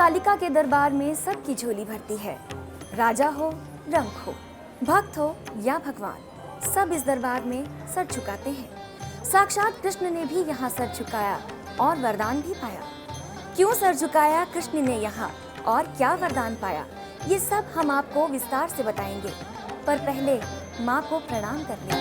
कालिका के दरबार में सबकी झोली भरती है। राजा हो, रंक हो, भक्त हो या भगवान, सब इस दरबार में सर झुकाते हैं। साक्षात कृष्ण ने भी यहाँ सर झुकाया और वरदान भी पाया। क्यों सर झुकाया कृष्ण ने यहाँ और क्या वरदान पाया, ये सब हम आपको विस्तार से बताएंगे। पर पहले माँ को प्रणाम कर लें।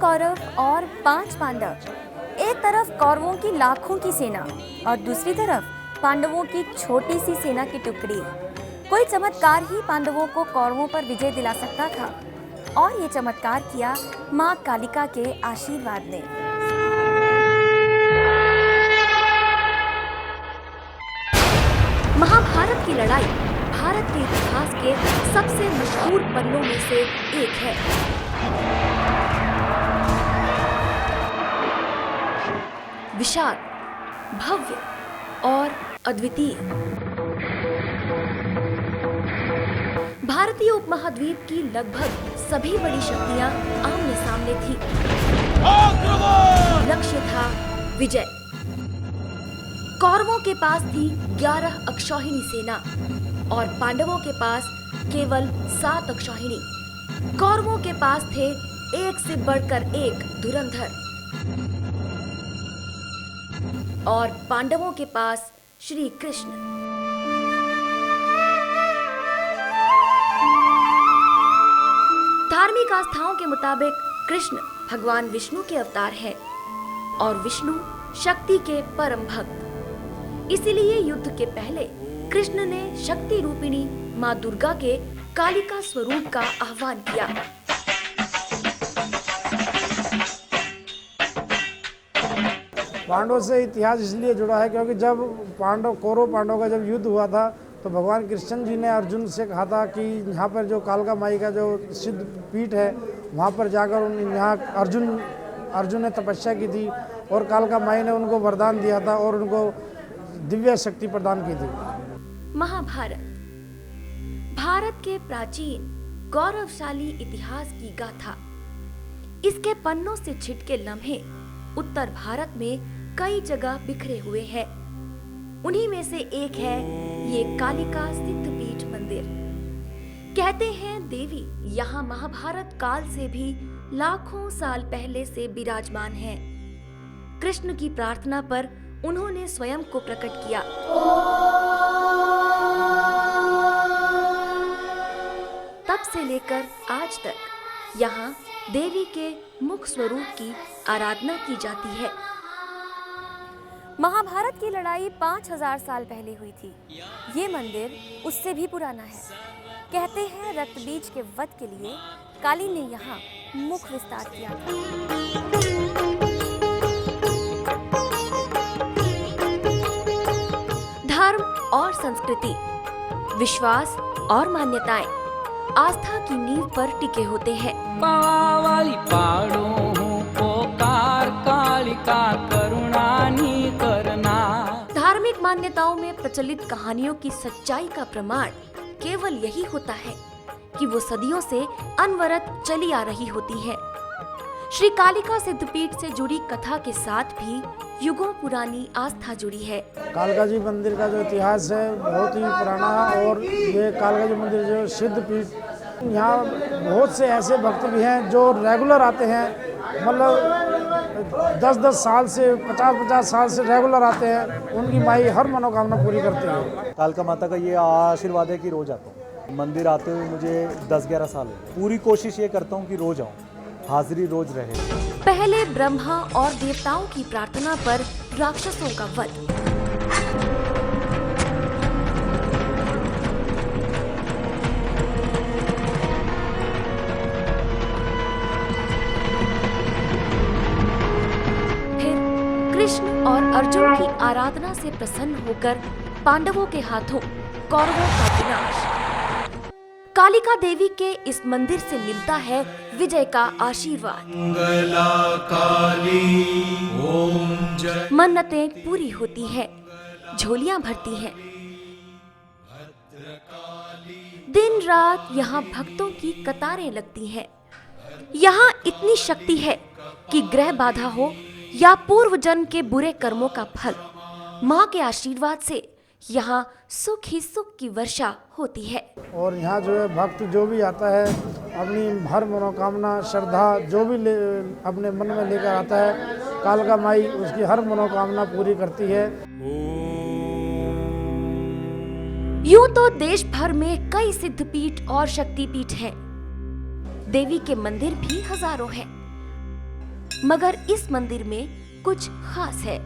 कौरव और 5 पांडव, एक तरफ कौरवों की लाखों की सेना और दूसरी तरफ पांडवों की छोटी सी सेना की टुकड़ी। कोई चमत्कार ही पांडवों को कौरवों पर विजय दिला सकता था और ये चमत्कार किया माँ कालिका के आशीर्वाद ने। महाभारत की लड़ाई भारत के इतिहास के सबसे मशहूर पन्नों में से एक है। विशाल, भव्य और अद्वितीय। भारतीय उपमहाद्वीप की लगभग सभी बड़ी शक्तियां आमने सामने थी। लक्ष्य था विजय। कौरवों के पास थी 11 अक्षौहिणी सेना और पांडवों के पास केवल 7 अक्षौहिणी। कौरवों के पास थे एक से बढ़कर एक धुरंधर और पांडवों के पास श्री कृष्ण। धार्मिक आस्थाओं के मुताबिक कृष्ण भगवान विष्णु के अवतार है और विष्णु शक्ति के परम भक्त। इसीलिए युद्ध के पहले कृष्ण ने शक्ति रूपिणी माँ दुर्गा के कालिका स्वरूप का आह्वान किया। पांडवों से इतिहास इसलिए जुड़ा है क्योंकि जब कौरव पांडव का जब युद्ध हुआ था तो भगवान कृष्ण जी ने अर्जुन से कहा था कि यहाँ पर जो कालका माई का जो सिद्ध पीठ है वहाँ पर जाकर यहाँ अर्जुन ने तपस्या की थी और कालका माई ने उनको वरदान दिया था और उनको दिव्य शक्ति प्रदान की थी। महाभारत भारत के प्राचीन गौरवशाली इतिहास की गाथा। इसके पन्नों से छिटके लम्हे उत्तर भारत में कई जगह बिखरे हुए हैं। उन्हीं में से एक है ये कालिका सिद्धपीठ मंदिर। कहते हैं देवी यहाँ महाभारत काल से भी लाखों साल पहले से विराजमान है। कृष्ण की प्रार्थना पर उन्होंने स्वयं को प्रकट किया। तब से लेकर आज तक यहाँ देवी के मुख स्वरूप की आराधना की जाती है। महाभारत की लड़ाई 5000 साल पहले हुई थी। ये मंदिर उससे भी पुराना है। कहते हैं रक्तबीज के वध के लिए काली ने यहाँ मुख विस्तार किया था। धर्म और संस्कृति, विश्वास और मान्यताएं आस्था की नींव पर टिके होते हैं। वाली पाड़ो पोकार कालिका करुणानी करना। धार्मिक मान्यताओं में प्रचलित कहानियों की सच्चाई का प्रमाण केवल यही होता है कि वो सदियों से अनवरत चली आ रही होती है। श्री कालिका सिद्धपीठ से जुड़ी कथा के साथ भी युगों पुरानी आस्था जुड़ी है। कालका जी मंदिर का जो इतिहास है बहुत ही पुराना है और ये कालका जी मंदिर जो सिद्धपीठ, यहाँ बहुत से ऐसे भक्त भी हैं जो रेगुलर आते हैं, मतलब 10-10 साल से 50-50 साल से रेगुलर आते हैं। उनकी माई हर मनोकामना पूरी करती है। कालका माता का ये आशीर्वाद है कि रोज आता हूँ। मंदिर आते हुए मुझे 10-11 साल है। पूरी कोशिश ये करता हूँ कि रोज आऊँ, हाजिरी रोज रहे। पहले ब्रह्मा और देवताओं की प्रार्थना पर राक्षसों का वध। फिर कृष्ण और अर्जुन की आराधना से प्रसन्न होकर पांडवों के हाथों कौरवों का विनाश। कालिका देवी के इस मंदिर से मिलता है विजय का आशीर्वाद। मन्नतें पूरी होती हैं, झोलियां भरती हैं। दिन रात यहाँ भक्तों की कतारें लगती हैं। यहाँ इतनी शक्ति है कि ग्रह बाधा हो या पूर्व जन्म के बुरे कर्मों का फल, माँ के आशीर्वाद से यहाँ सुख ही सुख की वर्षा होती है। और यहाँ जो है भक्त जो भी आता है अपनी हर मनोकामना श्रद्धा जो भी अपने मन में लेकर आता है, कालका माई उसकी हर मनोकामना पूरी करती है। यूं तो देश भर में कई सिद्धपीठ और शक्तिपीठ हैं। देवी के मंदिर भी हजारों हैं, मगर इस मंदिर में कुछ खास है।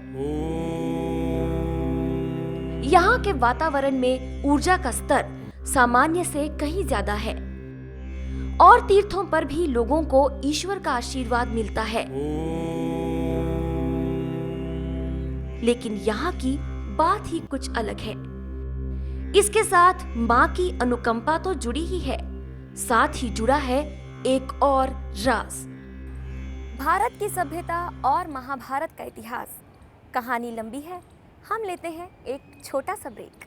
यहाँ के वातावरण में ऊर्जा का स्तर सामान्य से कहीं ज्यादा है और तीर्थों पर भी लोगों को ईश्वर का आशीर्वाद मिलता है। लेकिन यहाँ की बात ही कुछ अलग है। इसके साथ माँ की अनुकंपा तो जुड़ी ही है, साथ ही जुड़ा है एक और राज। भारत की सभ्यता और महाभारत का इतिहास, कहानी लंबी है। हम लेते हैं एक छोटा सा ब्रेक।